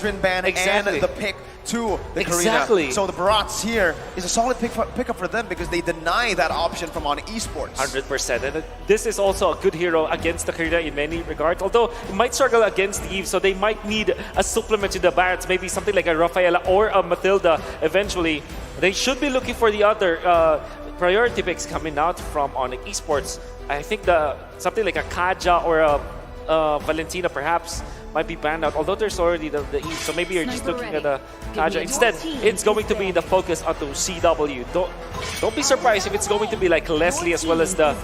Mandarin ban and the pick to the Karina. So the Barats here is a solid pickup for them because they deny that option from ONIC Esports. 100%. And this is also a good hero against the Karina in many regards, although it might struggle against the Eve, so they might need a supplement to the Barats, maybe something like a Rafaela or a Matilda eventually. They should be looking for the other priority picks coming out from ONIC Esports. I think something like a Kaja or a Valentina perhaps might be banned out, although there's already the E, so maybe you're just looking at the Kaja. Instead, it's going to be the focus onto CW. Don't be surprised if it's going to be like Leslie as well as the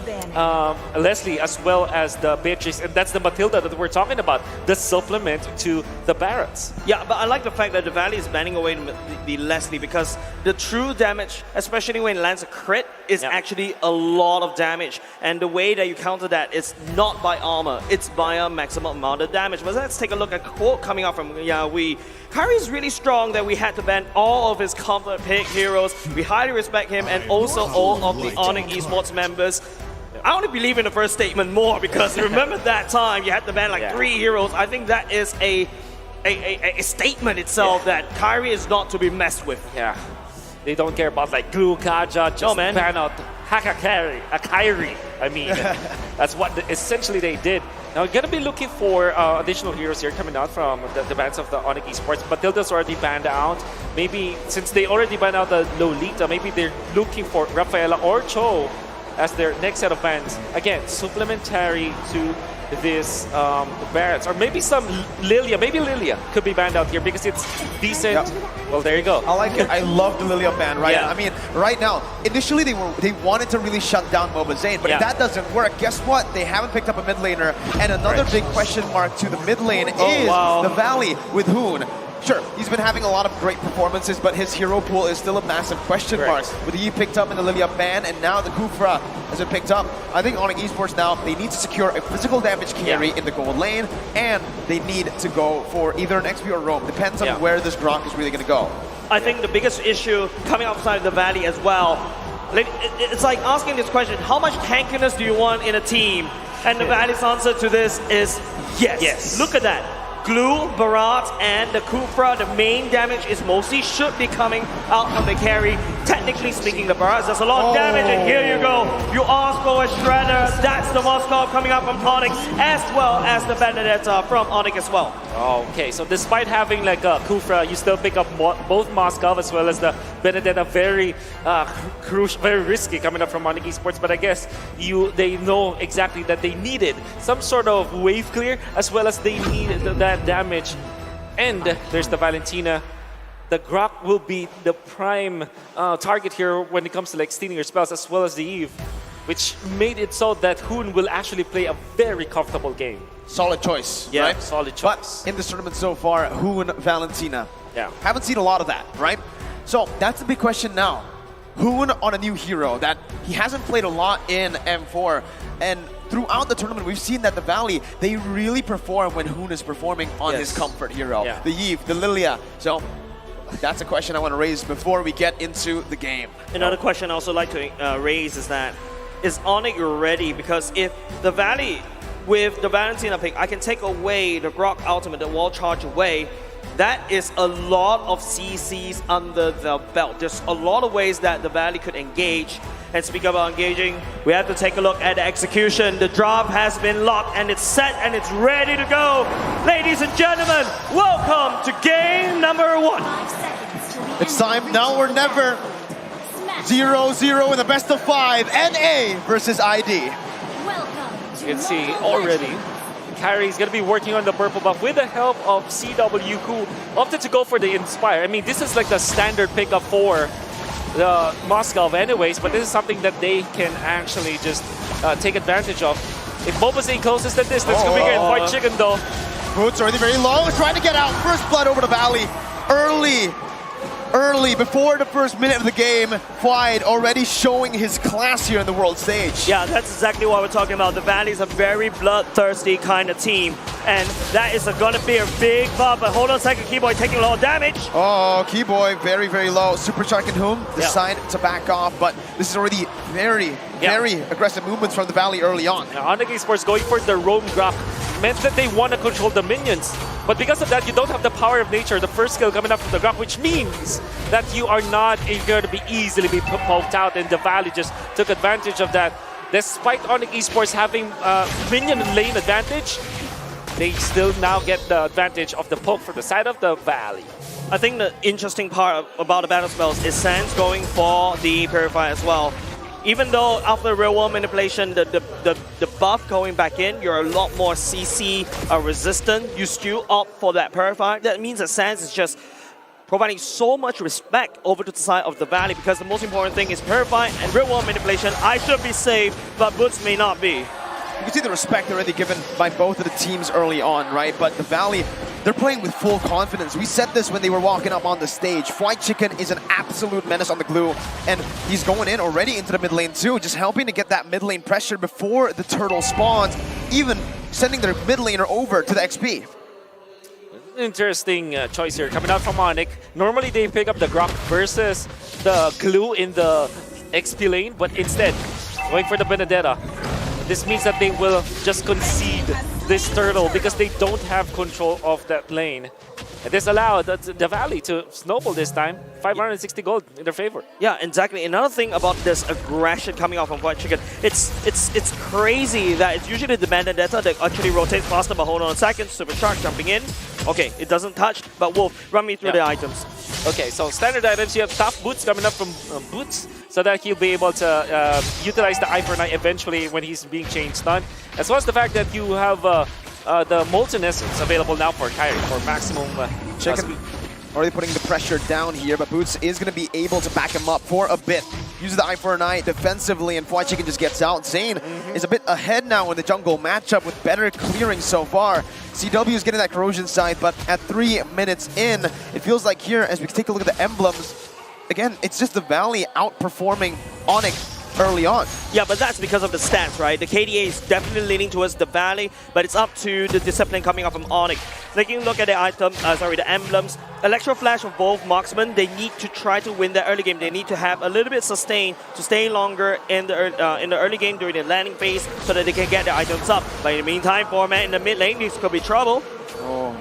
Beatrice, and that's the Matilda that we're talking about, the supplement to the Barats. Yeah, but I like the fact that the Valley is banning away the Leslie because the true damage, especially when it lands a crit, is actually a lot of damage. And the way that you counter that is not by armor, it's by a maximum amount of damage. But let's take a look at a quote coming out from Yahui. Kyrie is really strong that we had to ban all of his comfort pick heroes. We highly respect him and also all of the ONIC Esports members. I only believe in the first statement more because remember that time you had to ban like 3 heroes. I think that is a statement itself that Kyrie is not to be messed with. Yeah, they don't care about like Glue, Kaja, just ban out Kyrie. I mean, that's what essentially they did. Now we're gonna be looking for additional heroes here coming out from the bans of the ONIC Esports. Matilda's already banned out. Maybe since they already banned out the Lolita, maybe they're looking for Rafaela or Cho as their next set of bans. Again, supplementary to this Barats, or maybe some Lilia. Maybe Lilia could be banned out here because it's decent. Well, there you go. I like it. I love the Lilia ban, right? I mean, right now, initially they wanted to really shut down Moba Zane, but if that doesn't work, guess what? They haven't picked up a mid laner, and another big question mark to the mid lane is the Valley with Hoon. Sure, he's been having a lot of great performances, but his hero pool is still a massive question mark. With the E picked up in the Lilia ban, and now the Kufra has been picked up. I think ONIC Esports now, they need to secure a physical damage carry in the gold lane, and they need to go for either an XP or roam. Depends on where this Grok is really going to go. I think the biggest issue coming outside the Valley as well, it's like asking this question, how much tankiness do you want in a team? And the Valley's answer to this is yes. Look at that. Glue, Barat, and the Kufra, the main damage is mostly should be coming out from the carry. Technically speaking, the Barat does a lot of damage, and here you go. You ask for a Shredder, that's the Moskov coming out from ONIC, as well as the Benedetta from ONIC as well. Okay, so despite having like a Kufra, you still pick up both Moskov as well as the Benedetta. Very crucial, very risky coming up from ONIC Esports, but I guess they know exactly that they needed some sort of wave clear, as well as they needed that damage. And there's the Valentina. The Grok will be the prime target here when it comes to like stealing your spells, as well as the Eve, which made it so that Hoon will actually play a very comfortable game. Solid choice, right? Solid choice. But in this tournament so far, Hoon, Valentina. Haven't seen a lot of that, right? So that's the big question now. Hoon on a new hero that he hasn't played a lot in M4, and throughout the tournament we've seen that the Valley, they really perform when Hoon is performing on his comfort hero. The Eve, the Lilia. So that's a question I want to raise before we get into the game. Another question I also like to raise is that, is ONIC ready? Because if the Valley, with the Valentina pick, I can take away the Grok ultimate, the wall charge away, that is a lot of CCs under the belt. There's a lot of ways that the Valley could engage. And speaking about engaging, we have to take a look at the execution. The draft has been locked and it's set and it's ready to go. Ladies and gentlemen, welcome to game number 1. It's time now or never. 0-0 in the best of 5. NA versus ID. You can see already Kyrie's going to be working on the purple buff with the help of CW, who opted to go for the Inspire. I mean, this is like the standard pickup for the Moskov anyways, but this is something that they can actually just take advantage of. If Mobazane closes the distance, could be getting White Chicken though. Boots already very low, trying to get out. First blood over the Valley. Early, before the first minute of the game, Fwide already showing his class here in the world stage. Yeah, that's exactly what we're talking about. The Valley's a very bloodthirsty kind of team, and that is gonna be a big buff. But hold on a second, Keyboy taking a lot of damage. Oh, Keyboy very, very low. Supercharging Hoon decide to back off, but this is already very aggressive movements from the Valley early on. ONIC Esports going for the roam Grok. meant that they want to control the minions. But because of that, you don't have the power of nature, the first skill coming up from the ground, which means that you are not going to be easily be poked out, and the Valley just took advantage of that. Despite ONIC Esports having minion lane advantage, they still now get the advantage of the poke from the side of the Valley. I think the interesting part about the battle spells is Sans going for the Purifier as well. Even though after real world manipulation, the buff going back in, you're a lot more CC resistant. You still opt for that Purifier. That means that Sans is just providing so much respect over to the side of the Valley, because the most important thing is Purify and real world manipulation. I should be safe, but Boots may not be. You can see the respect already given by both of the teams early on, right? But the Valley, they're playing with full confidence. We said this when they were walking up on the stage. Fried Chicken is an absolute menace on the glue, and he's going in already into the mid lane too, just helping to get that mid lane pressure before the turtle spawns, even sending their mid laner over to the XP. Interesting choice here coming out from ONIC. Normally they pick up the Grok versus the glue in the XP lane, but instead going for the Benedetta. This means that they will just concede this turtle because they don't have control of that lane. And this allowed the Valley to snowball this time. 560 gold in their favor. Yeah, exactly. Another thing about this aggression coming out from Fried Chicken, it's crazy that it's usually the Benedetta that actually rotates faster, but hold on a second. Super Shark jumping in. Okay, it doesn't touch, but Wolf, run me through the items. Okay, so standard items, you have tough boots coming up from Boots, so that he'll be able to utilize the Eye for Night eventually when he's being chain stunned. As well as the fact that you have the Molten Essence available now for Kyrie for maximum Chicken already putting the pressure down here, but Boots is going to be able to back him up for a bit. Uses the Eye for a Night defensively, and Fried Chicken just gets out. Zane is a bit ahead now in the jungle matchup with better clearing so far. CW is getting that corrosion side, but at 3 minutes in, it feels like here, as we take a look at the emblems, again, it's just the Valley outperforming ONIC early on. Yeah, but that's because of the stats, right? The KDA is definitely leaning towards the Valley, but it's up to the discipline coming up from ONIC. Taking a look at the item, the emblems, Electro Flash of both marksmen, they need to try to win the early game. They need to have a little bit sustain to stay longer in the early game during the landing phase so that they can get the items up. But in the meantime, 4-man in the mid lane, this could be trouble. Oh.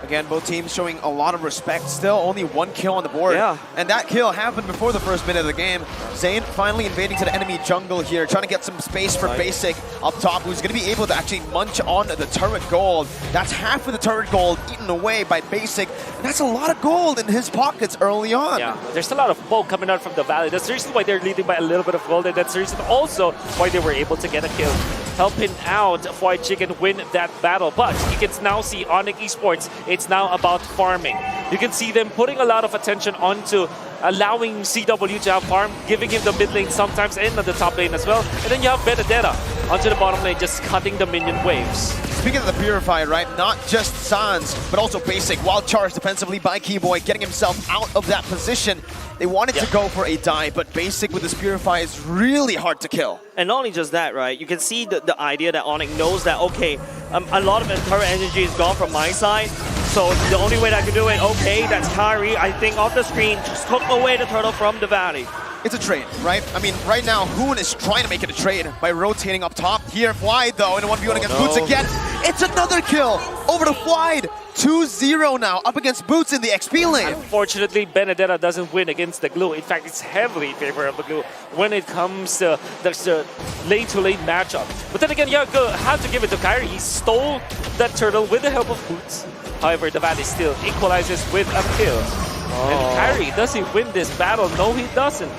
Again, both teams showing a lot of respect. Still only 1 kill on the board. Yeah. And that kill happened before the first minute of the game. Zane finally invading to the enemy jungle here, trying to get some space for Basic up top, who's going to be able to actually munch on the turret gold. That's half of the turret gold eaten away by Basic. And that's a lot of gold in his pockets early on. Yeah, there's a lot of bulk coming out from the Valley. That's the reason why they're leading by a little bit of gold, and that's the reason also why they were able to get a kill. Helping out Fried Chicken win that battle. But you can now see ONIC Esports, it's now about farming. You can see them putting a lot of attention onto allowing CW to have farm, giving him the mid lane sometimes and the top lane as well. And then you have Benedetta onto the bottom lane, just cutting the minion waves. Speaking of the Purifier, right, not just Sans, but also Basic, while charged defensively by Keyboy, getting himself out of that position. They wanted to go for a dive, but Basic with this Purifier is really hard to kill. And not only just that, right, you can see the idea that ONIC knows that, okay, a lot of the turret energy is gone from my side, so the only way that I can do it, okay, that's Kyrie, I think, off the screen, just took away the turtle from the Valley. It's a trade, right? I mean, right now, Hoon is trying to make it a trade by rotating up top. Here, Flied, though, in a 1v1 against Boots again. It's another kill over to Flied. 2-0 now, up against Boots in the XP lane. Unfortunately, Benedetta doesn't win against the glue. In fact, it's heavily in favor of the glue when it comes to the lane-to-lane matchup. But then again, you have to give it to Kyrie. He stole that turtle with the help of Boots. However, the Valley still equalizes with a kill. And Kyrie, does he win this battle? No, he doesn't.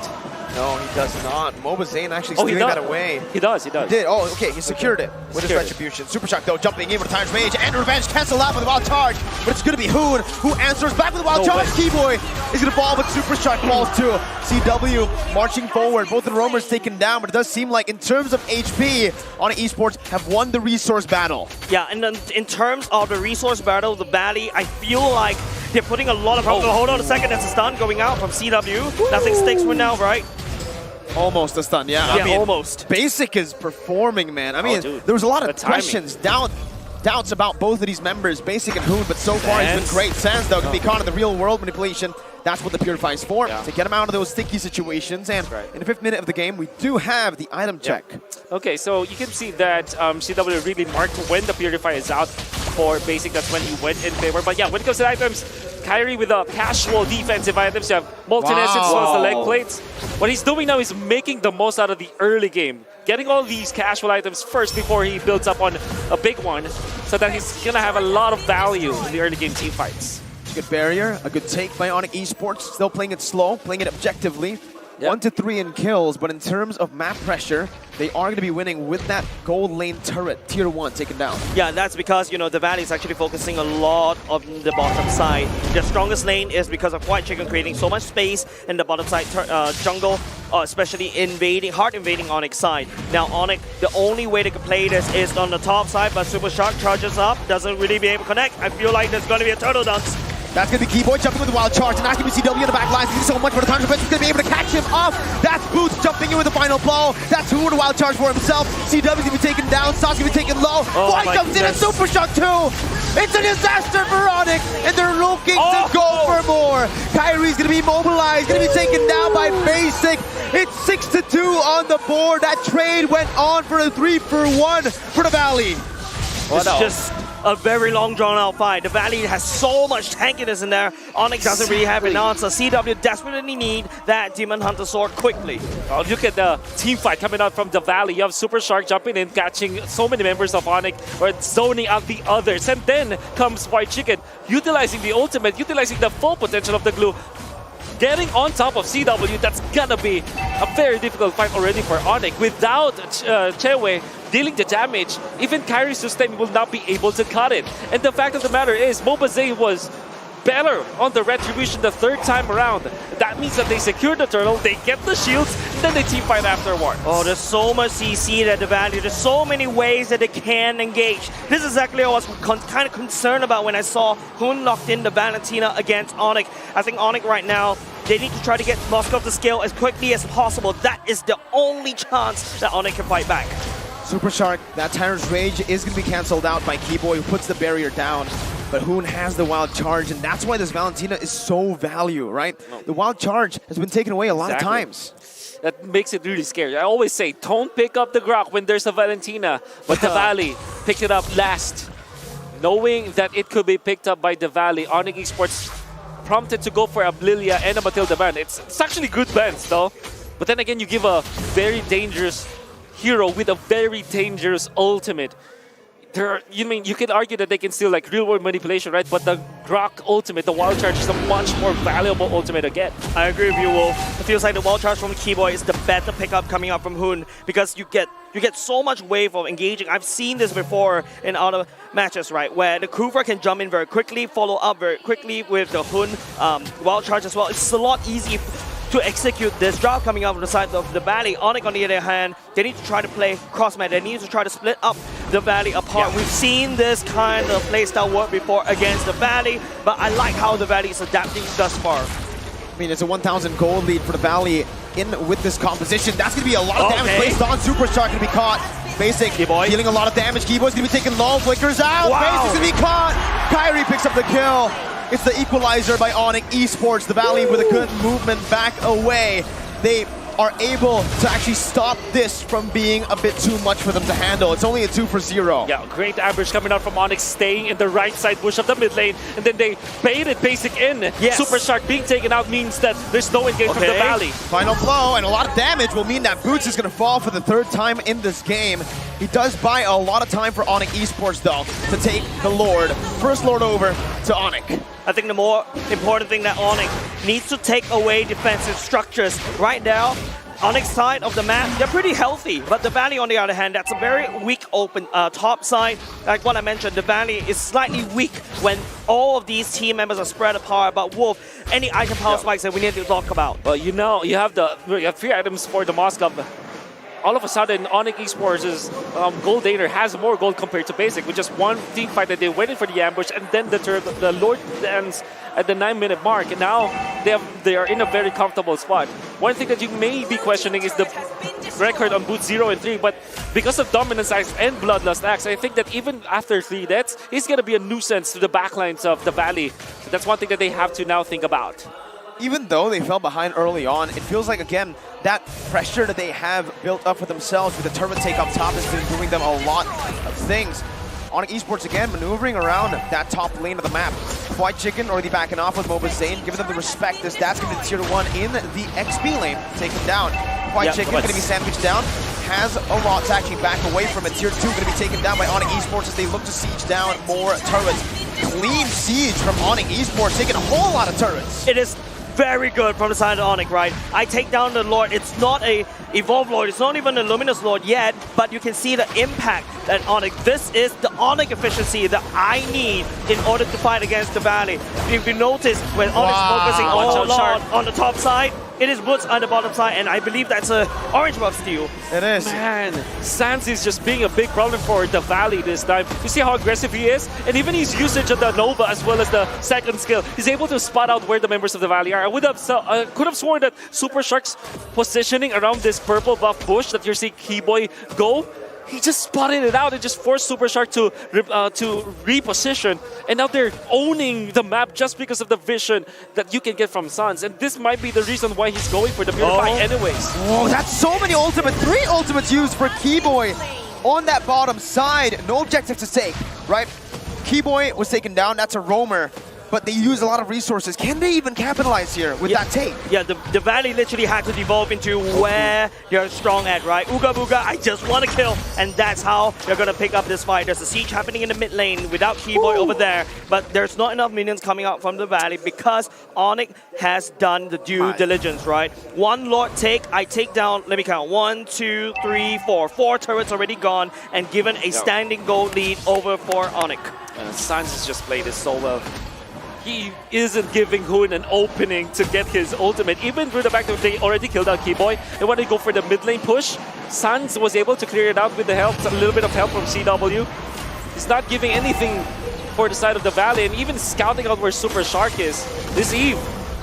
No, he does not. Moba Zane actually stealing that away. He does. He did. Oh, okay. He secured it with his retribution. Super Shock, though, jumping in with a Time's Rage and Revenge. Cancel out with a wild charge. But it's going to be Hoon who answers back with a wild charge. Keyboy is going to fall, but Super Shock falls too. CW marching forward. Both of the roamers taken down, but it does seem like in terms of HP, ONIC Esports have won the resource battle. Yeah, and then in terms of the resource battle, the Valley, I feel like they're putting a lot of... Hold on a second, that's a stun going out from CW. Nothing sticks for now, right? Almost a stun, yeah. Yeah, I mean, almost. Basic is performing, man. I mean, there was a lot of questions, doubts about both of these members, Basic and Hoon, but so far he's been great. Sans, though, can be caught in the real world manipulation. That's what the Purify is for, to get them out of those sticky situations. And in the 5th minute of the game, we do have the item check. Okay, so you can see that CW really marked when the Purify is out for Basic. That's when he went in favor. But yeah, when it comes to items, Kyrie with the casual defensive items. You have Moonton as well as the leg plates. What he's doing now is making the most out of the early game. Getting all these casual items first before he builds up on a big one, so that he's going to have a lot of value in the early game team fights. Good barrier, a good take by ONIC Esports. Still playing it slow, playing it objectively. 1 to 3 in kills, but in terms of map pressure, they are going to be winning with that gold lane turret, tier 1, taken down. Yeah, that's because, you know, the Valley is actually focusing a lot on the bottom side. Their strongest lane is because of White Chicken creating so much space in the bottom side jungle, especially hard invading ONIC side. Now, ONIC, the only way they can play this is on the top side, but Super Shark charges up, doesn't really be able to connect. I feel like there's going to be a turtle dance. That's going to be Keyboy jumping with the wild charge, and that's going to be CW in the back line. He's so much for the time defense. He's going to be able to catch him off. That's Boots jumping in with the final blow. That's who with the wild charge for himself. CW's going to be taken down. Sauce going to be taken low. White jumps in and Super Shock too. It's a disaster for ONIC, and they're looking to go for more. Kyrie's going to be mobilized, going to be taken down by Basic. It's 6-2 on the board. That trade went on for a 3-for-1 for the Valley. It's just a very long drawn-out fight. The Valley has so much tankiness in there. ONIC doesn't really have an answer. CW desperately need that Demon Hunter sword quickly. Oh, look at the team fight coming out from the Valley. You have Super Shark jumping in, catching so many members of ONIC, or zoning out the others. And then comes White Chicken, utilizing the ultimate, utilizing the full potential of the glue. Getting on top of CW, that's gonna be a very difficult fight already for ONIC. Without Chewe dealing the damage, even Kyrie's sustain will not be able to cut it. And the fact of the matter is, Mobazay was better on the Retribution the 3rd time around. That means that they secure the turtle, they get the shields, then they team fight afterwards. Oh, there's so much CC at the Valley. There's so many ways that they can engage. This is exactly what I was kind of concerned about when I saw Hoon knocked in the Valentina against ONIC. I think ONIC right now, they need to try to get Moscow to scale as quickly as possible. That is the only chance that ONIC can fight back. Super Shark, that Tyrant's Rage is going to be cancelled out by Keyboy, who puts the barrier down. But Hoon has the wild charge, and that's why this Valentina is so value, right? The wild charge has been taken away a lot of times. That makes it really scary. I always say, don't pick up the Grok when there's a Valentina. But the Valley picked it up last. Knowing that it could be picked up by the Valley, ONIC Esports prompted to go for a Lilia and a Matilda ban. It's actually good bans, though. But then again, you give a very dangerous hero with a very dangerous ultimate. You can argue that they can still like real world manipulation, right? But the Grok ultimate, the wild charge, is a much more valuable ultimate again. I agree with you, Wolf. It feels like the wild charge from Keyboy is the better pickup coming up from Hoon, because you get so much wave of engaging. I've seen this before in other matches, right, where the Kuvra can jump in very quickly, follow up very quickly with the Hoon wild charge as well. It's a lot easier to execute this drop coming out from the side of the Valley. ONIC, on the other hand, they need to try to play cross-meta. They need to try to split up the Valley apart. We've seen this kind of playstyle work before against the Valley, but I like how the Valley is adapting thus far. I mean, it's a 1,000 gold lead for the Valley in with this composition. That's going to be a lot of damage placed on. Super Shark going to be caught. Basic dealing a lot of damage. Keyboy's going to be taking low, flickers out. Basic's going to be caught. Kyrie picks up the kill. It's the equalizer by ONIC Esports. The Valley with a good movement back away. They are able to actually stop this from being a bit too much for them to handle. It's only a 2-for-0. Yeah, great ambush coming out from ONIC, staying in the right side bush of the mid lane, and then they baited Basic in. Yes. Super Shark being taken out means that there's no engage from the Valley. Final blow, and a lot of damage will mean that Boots is going to fall for the 3rd time in this game. He does buy a lot of time for ONIC Esports, though, to take the Lord. First Lord over to ONIC. I think the more important thing that ONIC needs to take away defensive structures. Right now, ONIC's side of the map, they're pretty healthy, but the Valley, on the other hand, that's a very weak open top side. Like what I mentioned, the Valley is slightly weak when all of these team members are spread apart. But Wolf, any item power spikes that we need to talk about? Well, you know, you have 3 items for the Moscow. All of a sudden, ONIC Esports' gold laner has more gold compared to Basic, with just one team fight that they waited for the ambush, and then the Lord ends at the 9-minute mark, and now they are in a very comfortable spot. One thing that you may be questioning is the record on Boots 0 and 3, but because of Dominance Axe and Bloodlust Axe, I think that even after 3 deaths, he's going to be a nuisance to the backlines of the Valley. So that's one thing that they have to now think about. even though they fell behind early on, it feels like, again, that pressure that they have built up for themselves with the turret take up top has been doing them a lot of things. ONIC Esports again maneuvering around that top lane of the map. White Chicken already backing off with Mobazane, giving them the respect as that's going to be tier 1 in the XP lane, taken down. White Chicken going to be sandwiched down, has a lot to actually back away from it. Tier 2 going to be taken down by ONIC Esports as they look to siege down more turrets. Clean siege from ONIC Esports, taking a whole lot of turrets. It is very good from the side of ONIC, right? I take down the Lord. It's not a Evolved Lord. It's not even a Luminous Lord yet, but you can see the impact that ONIC. This is the ONIC efficiency that I need in order to fight against the Valley. If you notice, when ONIC's focusing a lot on the top side, it is Woods on the bottom side, and I believe that's a orange buff steal. It is. Man, Sans is just being a big problem for the Valley this time. You see how aggressive he is? And even his usage of the Nova as well as the second skill, he's able to spot out where the members of the Valley are. I could have sworn that Super Shark's positioning around this purple buff bush that you're seeing Keyboy go, he just spotted it out and just forced Super Shark to reposition. And now they're owning the map just because of the vision that you can get from Sans. And this might be the reason why he's going for the Purify anyways. Oh, that's so many ultimates. 3 ultimates used for Keyboy on that bottom side. No objective to take, right? Keyboy was taken down. That's a roamer. But they use a lot of resources. Can they even capitalize here with that take? Yeah, the Valley literally had to devolve into where you're strong at, right? Ooga booga, I just want to kill. And that's how you're going to pick up this fight. There's a siege happening in the mid lane without Keyboy over there. But there's not enough minions coming out from the Valley because ONIC has done the due diligence, right? 1 Lord take, I take down, let me count, 1, 2, 3, 4. 4 turrets already gone and given a standing gold lead over for ONIC. Sans has just played his solo. He isn't giving Hoon an opening to get his ultimate. Even through the fact that they already killed out Keyboy, they want to go for the mid lane push. Sans was able to clear it out with the help, a little bit of help from CW. He's not giving anything for the side of the Valley, and even scouting out where Super Shark is. This Eve,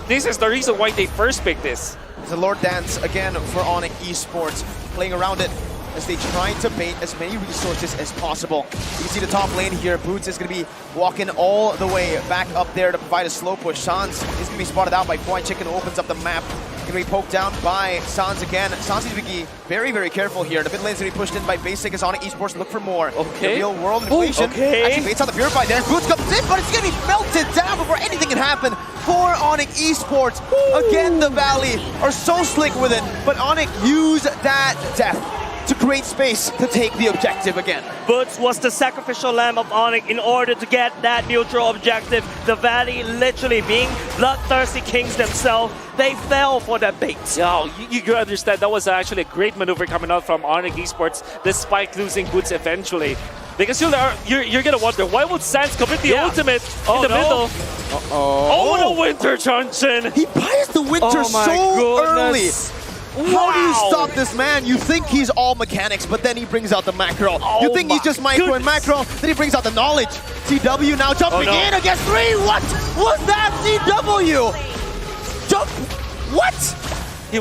this is the reason why they first picked this. The Lord Dance again for ONIC Esports, playing around it as they try to bait as many resources as possible. You can see the top lane here. Boots is going to be walking all the way back up there to provide a slow push. Sans is going to be spotted out by White Chicken, who opens up the map. Going to be poked down by Sans again. Sans needs to be very, very careful here. The mid lane is going to be pushed in by Basic as ONIC Esports look for more. Okay. The real world inflation actually baits out the Purify there. Boots comes in, but it's going to be melted down before anything can happen for ONIC Esports. Again, the Valley are so slick with it, but ONIC use that death to create space to take the objective again. Boots was the sacrificial lamb of ONIC in order to get that neutral objective. The Valley literally being bloodthirsty kings themselves, they fell for that bait. Yeah, you can understand that was actually a great maneuver coming out from ONIC Esports despite losing Boots eventually. Because you're gonna wonder, why would Sans commit the ultimate in the middle? Oh, the Winter Junction! He buys the Winter so early! How do you stop this man? You think he's all mechanics, but then he brings out the macro. You think he's just micro and macro, then he brings out the knowledge. CW now jumping in against 3. What was that? CW! Jump! What?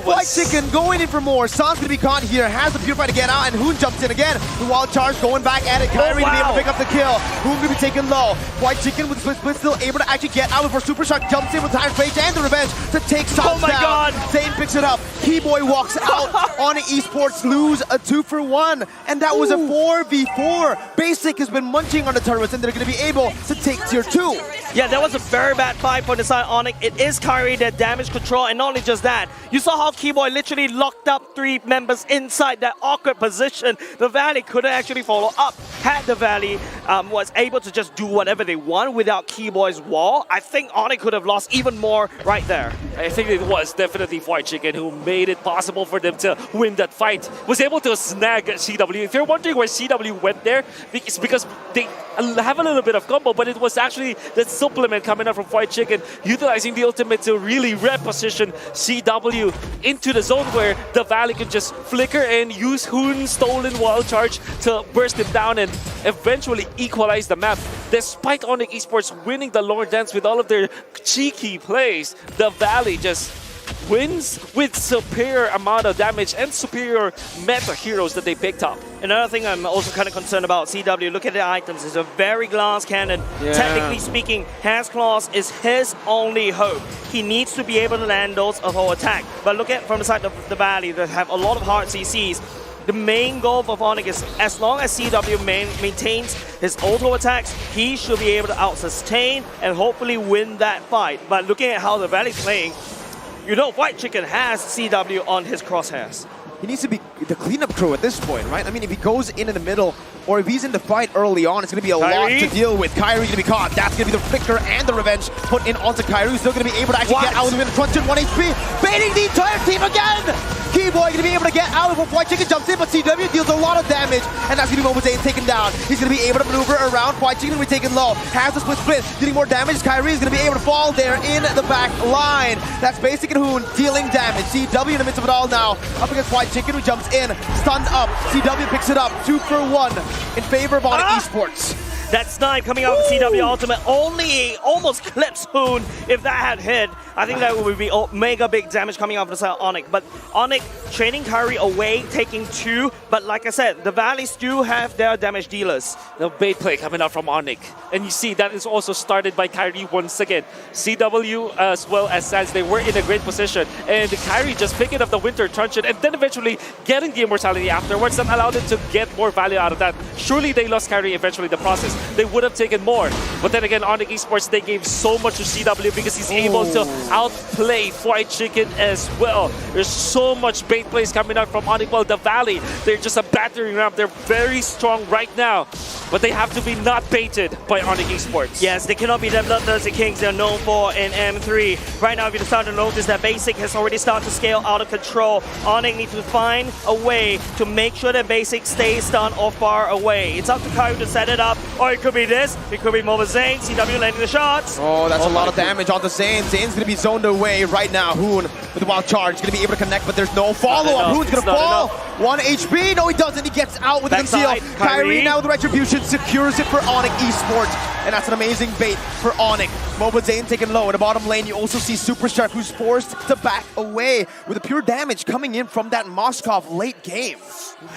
White Chicken going in for more. Sans gonna be caught here. Has the Purify to get out, and Hoon jumps in again. The wild charge going back at it. Kyrie to be able to pick up the kill. Hoon gonna be taken low. White Chicken with split still able to actually get out before Super Shark jumps in with Tyrant Rage and the Revenge to take Sans down. Zane picks it up. Keyboy walks out. ONIC Esports lose a 2-for-1, and that was a 4v4. Basic has been munching on the turrets, and they're gonna be able to take tier 2. Yeah, that was a very bad fight for the side of ONIC. It is Kyrie that damage control, and not only just that, you saw how Keyboy literally locked up 3 members inside that awkward position. The Valley couldn't actually follow up. Had the Valley was able to just do whatever they want without Keyboy's wall, I think ONIC could have lost even more right there. I think it was definitely White Chicken who made it possible for them to win that fight. Was able to snag CW. If you're wondering why CW went there, it's because they have a little bit of combo, but it was actually the supplement coming out from White Chicken, utilizing the ultimate to really reposition CW into the zone where the Valley could just flicker and use Hoon's stolen wild charge to burst him down and eventually equalize the map. Despite ONIC Esports winning the Lord Dance with all of their cheeky plays, the Valley just wins with superior amount of damage and superior meta heroes that they picked up. Another thing I'm also kind of concerned about, CW, look at the items. It's a very glass cannon. Yeah. Technically speaking, Has Claws is his only hope. He needs to be able to land those auto attack. But look at from the side of the Valley, they have a lot of hard CCs. The main goal for ONIC is as long as CW maintains his auto attacks, he should be able to out-sustain and hopefully win that fight. But looking at how the Valley's playing, you know White Chicken has CW on his crosshairs. He needs to be the cleanup crew at this point, right? I mean, if he goes in the middle, or if he's in the fight early on, it's going to be a lot to deal with. Kyrie going to be caught. That's going to be the flicker and the revenge put in onto Kyrie, who's still going to be able to actually get out of the win. Crunch 1 HP, baiting the entire team again! Keyboy going to be able to get out of it. White Chicken jumps in, but CW deals a lot of damage, and that's going to be Mobazane taken down. He's going to be able to maneuver around. White Chicken will be taken low. Has the split, dealing more damage. Kyrie is going to be able to fall there in the back line. That's Basic and Hoon dealing damage. CW in the midst of it all now, up against White Chicken, who jumps in, stunned up. CW picks it up, 2 for 1 in favor of ONIC Esports. That snipe coming out of CW Ultimate only almost clips Hoon. If that had hit, I think that would be mega big damage coming out of the side of ONIC. But ONIC training Kyrie away, taking 2. But like I said, the Valleys do have their damage dealers. The bait play coming out from ONIC. And you see that is also started by Kyrie once again. CW as well as Sans, they were in a great position. And Kyrie just picking up the Winter Truncheon and then eventually getting the Immortality afterwards that allowed them to get more value out of that. Surely they lost Kyrie eventually in the process. They would have taken more. But then again, ONIC Esports, they gave so much to CW because he's able to outplay White Chicken as well. There's so much bait plays coming out from ONIC. Well, the Valley, they're just a battering ram. They're very strong right now. But they have to be not baited by ONIC Esports. Yes, they cannot be the Bloodthirsty Kings they're known for in M3. Right now, if you start to notice that Basic has already started to scale out of control. ONIC needs to find a way to make sure that Basic stays stunned or far away. It's up to Kyrie to set it up, or it could be this, it could be Mobazane, CW landing the shots. Oh, that's a lot of damage onto Zane. Zane's going to be zoned away right now. Hoon with the wild charge, going to be able to connect, but there's no follow-up. Hoon's going to fall. 1 HP, no he doesn't, he gets out with the conceal. Kyrie now with the Retribution secures it for ONIC Esports, and that's an amazing bait for ONIC. Mobazane taken low in the bottom lane. You also see Super Shark, who's forced to back away with the pure damage coming in from that Moskov late game.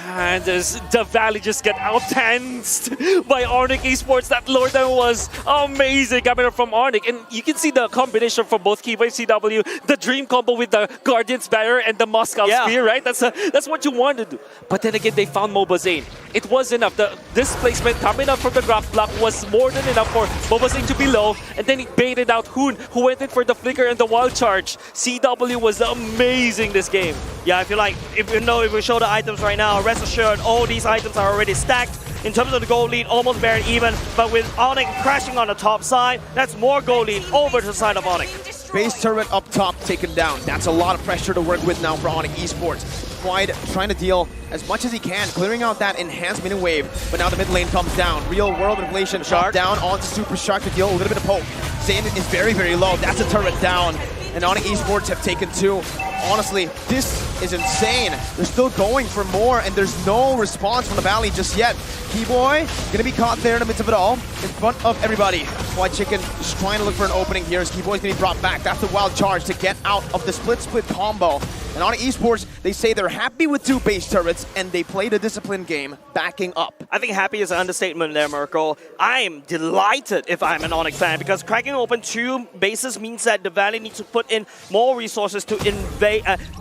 And the Valley just get out-tanced by ONIC Esports. That Lord Down was amazing coming up from ONIC. And you can see the combination from both Kiba and CW. The dream combo with the Guardian's Barrier and the Moscow Spear, right? That's what you wanted. But then again, they found Mobazane. It was enough. The displacement coming up from the graph block was more than enough for Mobazane to be low. And then he baited out Hoon, who went in for the flicker and the wild charge. CW was amazing this game. Yeah, I feel like if we show the items right now, rest assured all these items are already stacked. In terms of the gold lead, almost bare even, but with ONIC crashing on the top side, that's more gold lead over to the side of ONIC. Base turret up top taken down. That's a lot of pressure to work with now for ONIC Esports. Quite trying to deal as much as he can, clearing out that enhanced mini wave, but now the mid lane comes down. Real world inflation shot down onto Super Shark to deal a little bit of poke. Zane is very, very low. That's a turret down, and ONIC Esports have taken 2. Honestly, this is insane. They're still going for more, and there's no response from the Valley just yet. Keyboy gonna be caught there in the midst of it all, in front of everybody. White Chicken just trying to look for an opening here as Keyboy's gonna be brought back. That's the wild charge to get out of the split combo. And ONIC Esports, they say they're happy with 2 base turrets, and they played a disciplined game, backing up. I think happy is an understatement there, Merkel. I am delighted if I'm an ONIC fan, because cracking open 2 bases means that the Valley needs to put in more resources to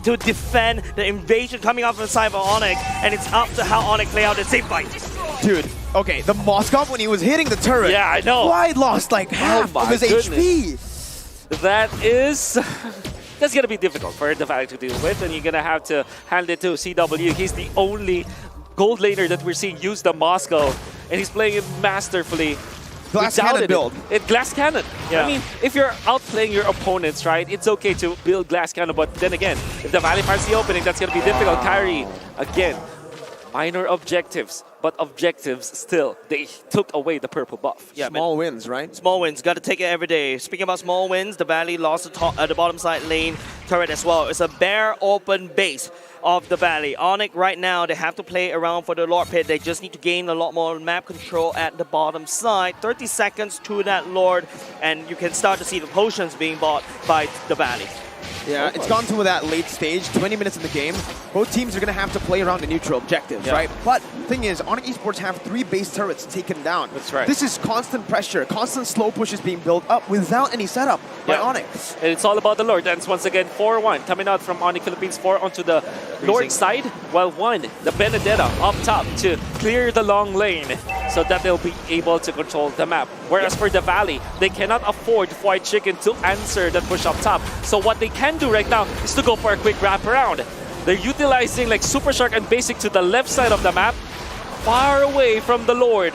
to defend the invasion coming out from the side of ONIC, and it's up to how ONIC play out the same fight. Dude, okay, the Moskov, when he was hitting the turret, yeah, I know. Wide lost like half of his HP. That's going to be difficult for the Valley to deal with, and you're going to have to hand it to CW. He's the only gold laner that we're seeing use the Moscow, and he's playing it masterfully. Glass cannon build. Glass cannon. Yeah. I mean, if you're outplaying your opponents, right, it's okay to build glass cannon, but then again, if the Valley finds the opening, that's going to be difficult. Kyrie, again, minor objectives, but objectives still. They took away the purple buff. Yeah, small wins, right? Small wins. Got to take it every day. Speaking about small wins, the Valley lost the top, the bottom side lane turret as well. It's a bare open base of the Valley. ONIC right now, they have to play around for the Lord Pit. They just need to gain a lot more map control at the bottom side. 30 seconds to that Lord, and you can start to see the potions being bought by the Valley. Yeah, it's gone to that late stage, 20 minutes in the game. Both teams are going to have to play around the neutral objectives, right? But the thing is, ONIC Esports have 3 base turrets taken down. That's right. This is constant pressure, constant slow pushes being built up without any setup by ONIC. And it's all about the Lord. And once again, 4-1 coming out from ONIC Philippines, 4 onto the Lord side, while 1, the Benedetta, up top to clear the long lane so that they'll be able to control the map. Whereas for the Valley, they cannot afford Fried Chicken to answer that push up top. So what they can do right now is to go for a quick wraparound. They're utilizing like Super Shark and Basic to the left side of the map, far away from the Lord,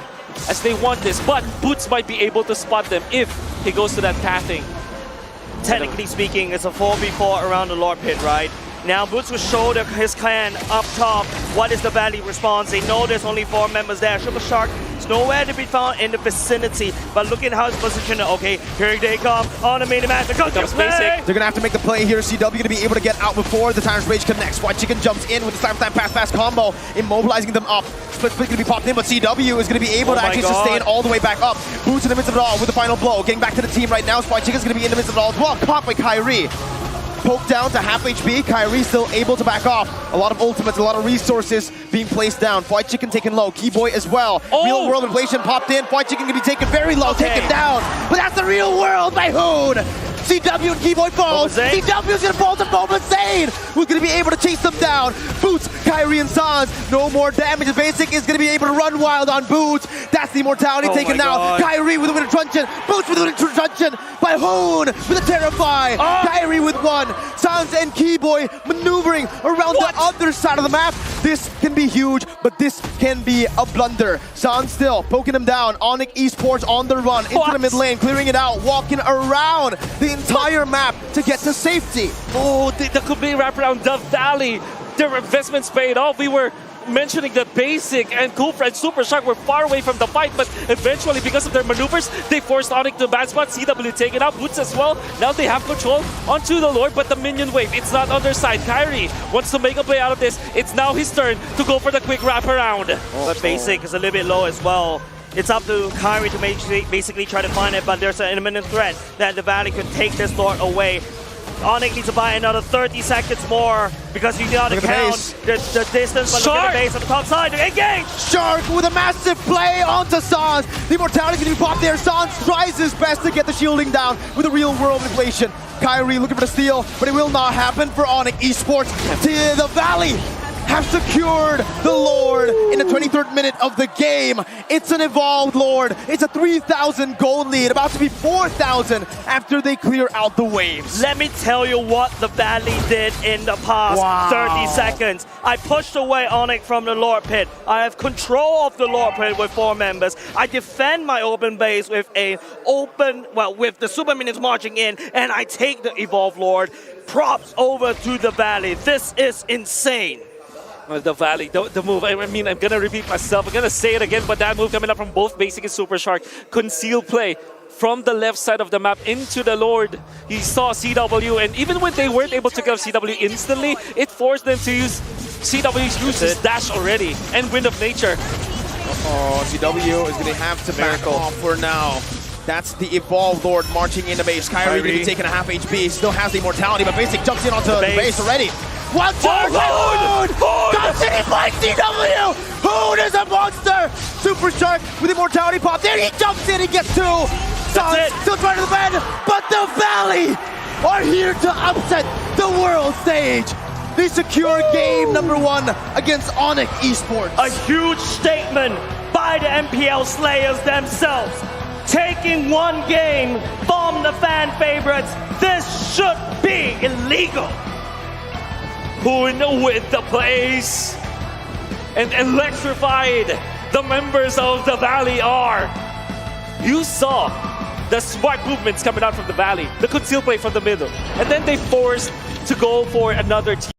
as they want this. But Boots might be able to spot them if he goes to that pathing. Technically speaking, it's a 4v4 around the Lord Pit, right? Now Boots will show his clan up top. What is the Valley response? They know there's only 4 members there. Super Shark is nowhere to be found in the vicinity. But look at how it's positioned. Okay, here they come on the main event. Comes Basic. They're going to have to make the play here. CW going to be able to get out before the Tyrant's Rage connects. Fried Chicken jumps in with the slam pass combo, immobilizing them up. Split going to be popped in, but CW is going to be able to actually sustain all the way back up. Boots in the midst of it all with the final blow. Getting back to the team right now. Fried Chicken is going to be in the midst of it all as well. Caught by Kyrie. Poked down to half HP, Kyrie still able to back off. A lot of ultimates, a lot of resources being placed down. Fried Chicken taken low, Keyboy as well. Real world inflation popped in, Fried Chicken can be taken very low, taken down. But that's the real world by Hoon! CW and Keyboy falls. CW is going to fall to Boba Zane, who's going to be able to chase them down. Boots, Kyrie, and Sans. No more damage. Basic is going to be able to run wild on Boots. That's the immortality taken down. Kyrie with a winter truncheon. Boots with a winter truncheon by Hoon with a Terrify. Kyrie with 1. Sans and Keyboy maneuvering around the other side of the map. This can be huge, but this can be a blunder. Sans still poking him down. ONIC Esports on the run into the mid lane, clearing it out, walking around the entire map to get to safety. Oh, the complete wraparound, the Valley. Their investments paid off. We were mentioning that Basic and Kufra and Super Shark were far away from the fight, but eventually, because of their maneuvers, they forced ONIC to bad spot. CW taken out, Boots as well. Now they have control onto the Lord, but the minion wave, it's not on their side. Kyrie wants to make a play out of this. It's now his turn to go for the quick wraparound. But Basic is a little bit low as well. It's up to Kyrie to basically try to find it, but there's an imminent threat that the Valley could take this Lord away. ONIC needs to buy another 30 seconds more because you got to count the distance. But look at the base on the top side. Engage! Shark with a massive play onto Sans. The immortality is going to be popped there. Sans tries his best to get the shielding down with a real world inflation. Kyrie looking for the steal, but it will not happen for ONIC Esports. To the Valley have secured the Lord in the 23rd minute of the game. It's an evolved Lord. It's a 3,000 gold lead, about to be 4,000 after they clear out the waves. Let me tell you what the Valley did in the past 30 seconds. I pushed away ONIC from the Lord Pit. I have control of the Lord Pit with 4 members. I defend my open base with with the super minions marching in, and I take the evolved Lord. Props over to the Valley. This is insane. The Valley, the move, I mean, I'm going to repeat myself. I'm going to say it again, but that move coming up from both Basic and Super Shark. Conceal play from the left side of the map into the Lord. He saw CW, and even when they weren't able to kill CW instantly, it forced them to use CW's his dash already, and Wind of Nature. CW is going to have to back off for now. That's the Evolved Lord marching into base. Kyrie going to be taking a half HP. Still has the immortality, but Basic jumps in onto the base already. One charge by Hoon! Comes in, he finds CW! Hoon is a monster! Super Shark with immortality pop. There he jumps in, he gets 2. Sans still trying to the bend, but the Valley are here to upset the world stage. They secure game number 1 against ONIC Esports. A huge statement by the MPL Slayers themselves. Taking 1 game from the fan favorites. This should be illegal. Hoon with the place, and electrified the members of the Valley are. You saw the smart movements coming out from the Valley, the conceal play from the middle, and then they forced to go for another team.